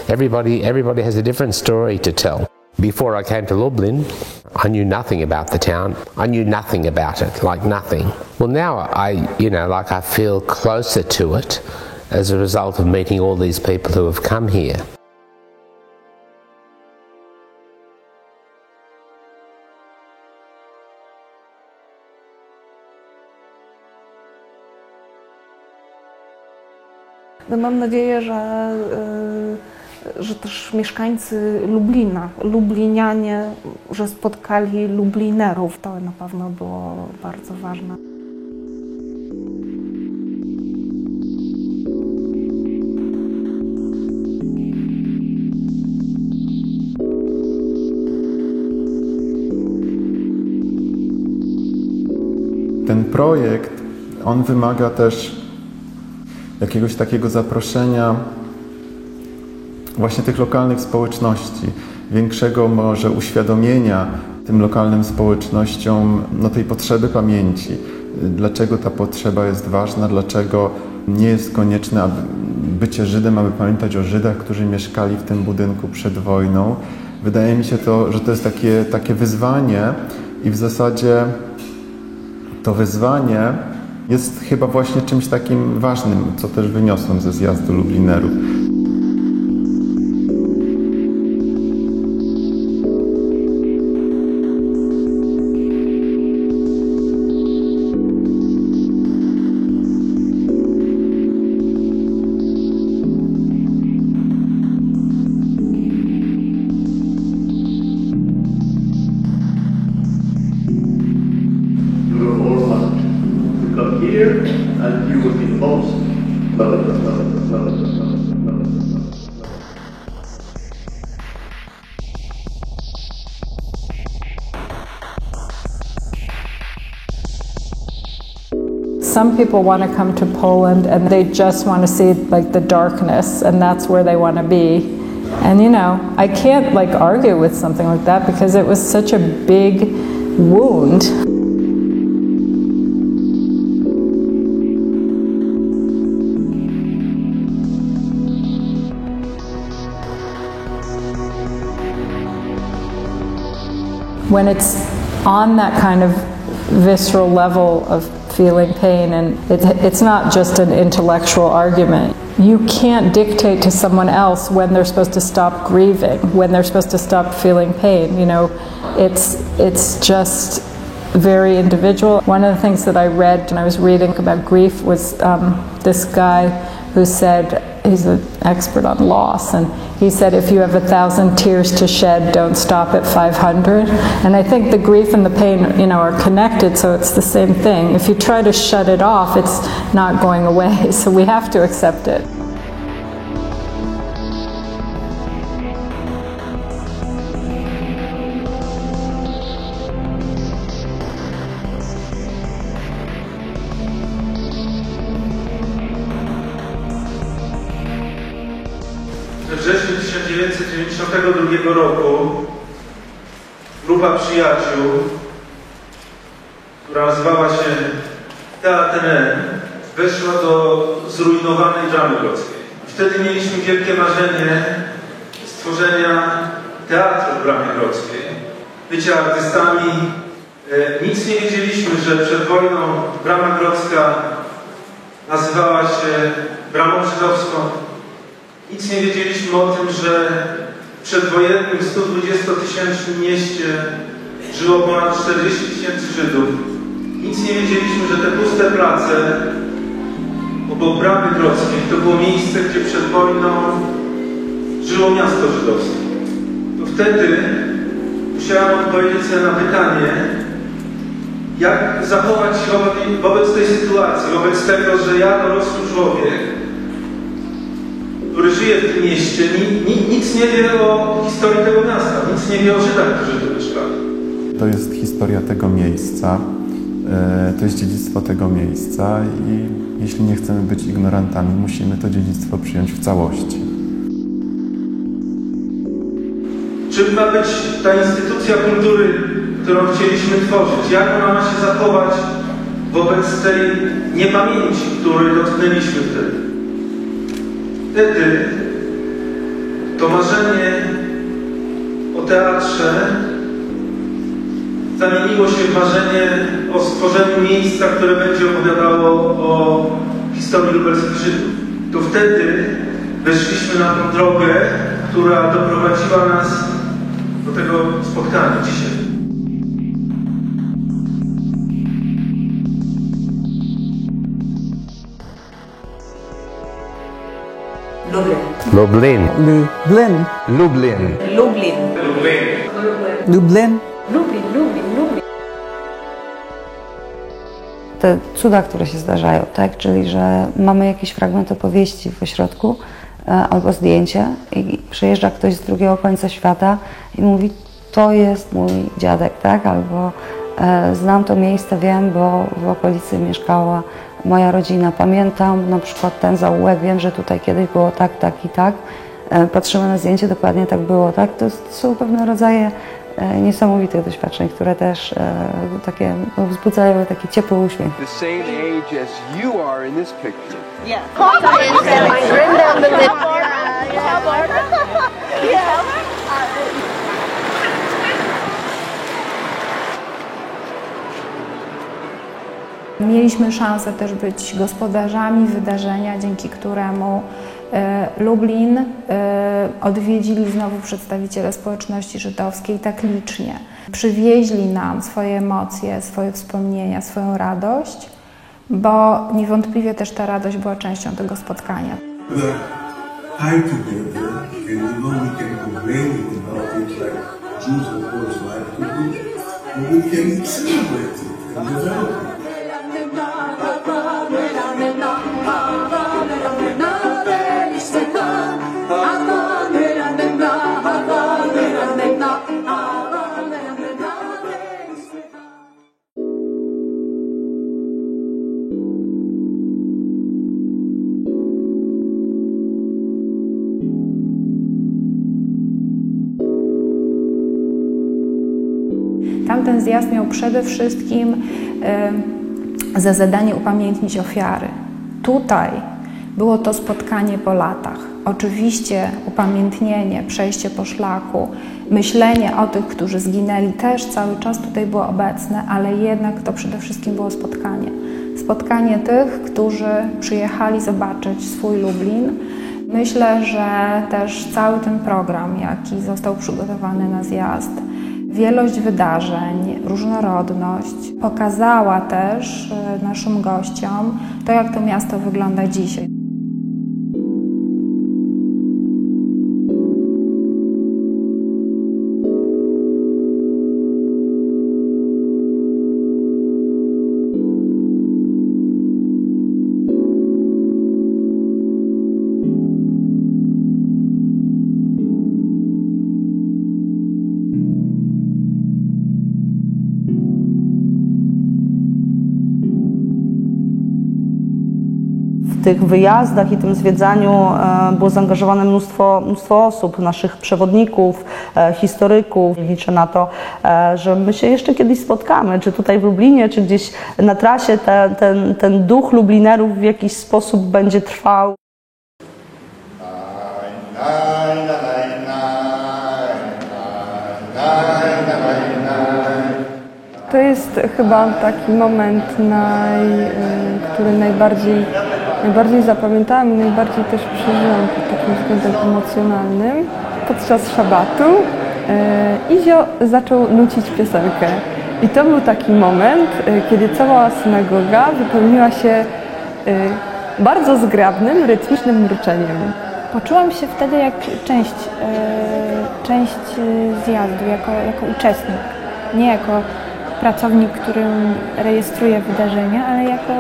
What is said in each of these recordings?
Everybody has a different story to tell. Before I came to Lublin, I knew nothing about the town. I knew nothing about it, like nothing. Well, now I feel closer to it as a result of meeting all these people who have come here. No mam nadzieję, że też mieszkańcy Lublina, lublinianie, że spotkali Lublinerów. To na pewno było bardzo ważne. Ten projekt, on wymaga też jakiegoś takiego zaproszenia właśnie tych lokalnych społeczności, większego może uświadomienia tym lokalnym społecznościom tej potrzeby pamięci. Dlaczego ta potrzeba jest ważna, dlaczego nie jest konieczne bycie Żydem, aby pamiętać o Żydach, którzy mieszkali w tym budynku przed wojną. Wydaje mi się że to jest takie wyzwanie i w zasadzie to wyzwanie jest chyba właśnie czymś takim ważnym, co też wyniosłem ze zjazdu Lublinerów. Here and you will be most. Some people want to come to Poland and they just want to see like the darkness, and that's where they want to be. And I can't argue with something like that because it was such a big wound. When it's on that kind of visceral level of feeling pain, and it's not just an intellectual argument. You can't dictate to someone else when they're supposed to stop grieving, when they're supposed to stop feeling pain. It's just very individual. One of the things that I read when I was reading about grief was this guy who said, he's an expert on loss, and he said, if you have 1,000 tears to shed, don't stop at 500. And I think the grief and the pain, are connected, so it's the same thing. If you try to shut it off, it's not going away, so we have to accept it. We wrześniu 1992 roku grupa przyjaciół, która nazywała się Teatr, weszła do zrujnowanej Bramy Grodzkiej. Wtedy mieliśmy wielkie marzenie stworzenia teatru w Bramie Grodzkiej, bycia artystami. Nic nie wiedzieliśmy, że przed wojną Brama Grodzka nazywała się Bramą Żydowską. Nic nie wiedzieliśmy o tym, że w przedwojennym 120-tysięcznym mieście żyło ponad 40 000 Żydów. Nic nie wiedzieliśmy, że te puste place obok Bramy Grodzkiej to było miejsce, gdzie przed wojną żyło miasto żydowskie. To wtedy musiałem odpowiedzieć sobie na pytanie, jak zachować się wobec tej sytuacji, wobec tego, że ja, dorosły człowiek, który żyje w tym mieście, nic nie wie o historii tego miasta, nic nie wie o Żydach, którzy tu mieszkali. To jest historia tego miejsca, to jest dziedzictwo tego miejsca i jeśli nie chcemy być ignorantami, musimy to dziedzictwo przyjąć w całości. Czym ma być ta instytucja kultury, którą chcieliśmy tworzyć? Jak ona ma się zachować wobec tej niepamięci, której dotknęliśmy wtedy? Wtedy to marzenie o teatrze zamieniło się w marzenie o stworzeniu miejsca, które będzie opowiadało o historii lubelskich Żydów. To wtedy weszliśmy na tą drogę, która doprowadziła nas do tego spotkania dzisiaj. Lublin. Lublin. Lublin. Lublin. Lublin. Te cuda, które się zdarzają, tak? Czyli, że mamy jakiś fragment opowieści w ośrodku albo zdjęcie i przyjeżdża ktoś z drugiego końca świata i mówi, to jest mój dziadek, tak? Albo znam to miejsce, wiem, bo w okolicy mieszkała moja rodzina. Pamiętam na przykład ten zaułek, wiem, że tutaj kiedyś było tak, tak i tak. Patrzymy na zdjęcie, dokładnie tak było, tak? To są pewne rodzaje niesamowitych doświadczeń, które też takie wzbudzają taki ciepły uśmiech. The same age as you are in this picture. Yeah. Mieliśmy szansę też być gospodarzami wydarzenia, dzięki któremu Lublin odwiedzili znowu przedstawiciele społeczności żydowskiej tak licznie. Przywieźli nam swoje emocje, swoje wspomnienia, swoją radość, bo niewątpliwie też ta radość była częścią tego spotkania. Tamten zjazd miał przede wszystkim za zadanie upamiętnić ofiary. Tutaj było to spotkanie po latach. Oczywiście upamiętnienie, przejście po szlaku, myślenie o tych, którzy zginęli też cały czas tutaj było obecne, ale jednak to przede wszystkim było spotkanie. Spotkanie tych, którzy przyjechali zobaczyć swój Lublin. Myślę, że też cały ten program, jaki został przygotowany na zjazd, wielość wydarzeń, różnorodność pokazała też naszym gościom to, jak to miasto wygląda dzisiaj. W tych wyjazdach i tym zwiedzaniu było zaangażowane mnóstwo osób, naszych przewodników, historyków. Liczę na to, że my się jeszcze kiedyś spotkamy, czy tutaj w Lublinie, czy gdzieś na trasie. Ten duch Lublinerów w jakiś sposób będzie trwał. To jest chyba taki moment, który najbardziej zapamiętałam i najbardziej też przeżyłam pod takim względem emocjonalnym. Podczas szabatu Izio zaczął nucić piosenkę. I to był taki moment, kiedy cała synagoga wypełniła się bardzo zgrabnym, rytmicznym mruczeniem. Poczułam się wtedy jak część zjazdu, jako uczestnik, nie jako pracownik, który rejestruje wydarzenia, ale jako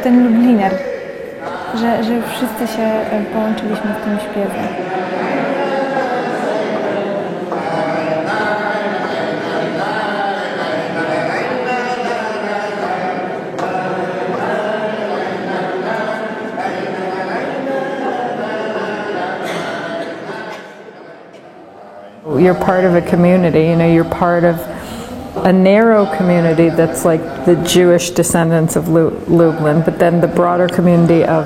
ten Lubliner, że wszyscy się połączyliśmy w tym śpiewie. You're part of a community, you're part of a narrow community that's like the Jewish descendants of Lublin, but then the broader community of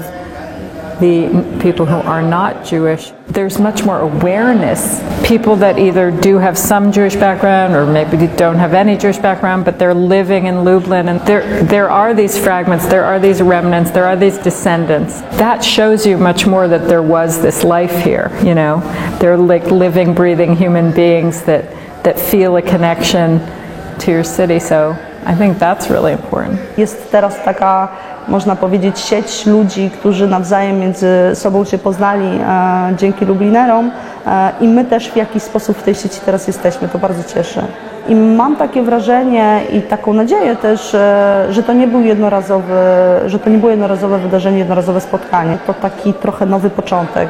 the people who are not Jewish, there's much more awareness. People that either do have some Jewish background or maybe don't have any Jewish background, but they're living in Lublin, and there are these fragments, there are these remnants, there are these descendants. That shows you much more that there was this life here, you know. They're like living, breathing human beings that feel a connection to your city, so I think that's really important. Jest teraz taka, można powiedzieć, sieć ludzi, którzy nawzajem między sobą się poznali dzięki Lublinerom i my też w jakiś sposób w tej sieci teraz jesteśmy, to bardzo cieszy. I mam takie wrażenie i taką nadzieję też, że to nie było jednorazowe wydarzenie, jednorazowe spotkanie, to taki trochę nowy początek.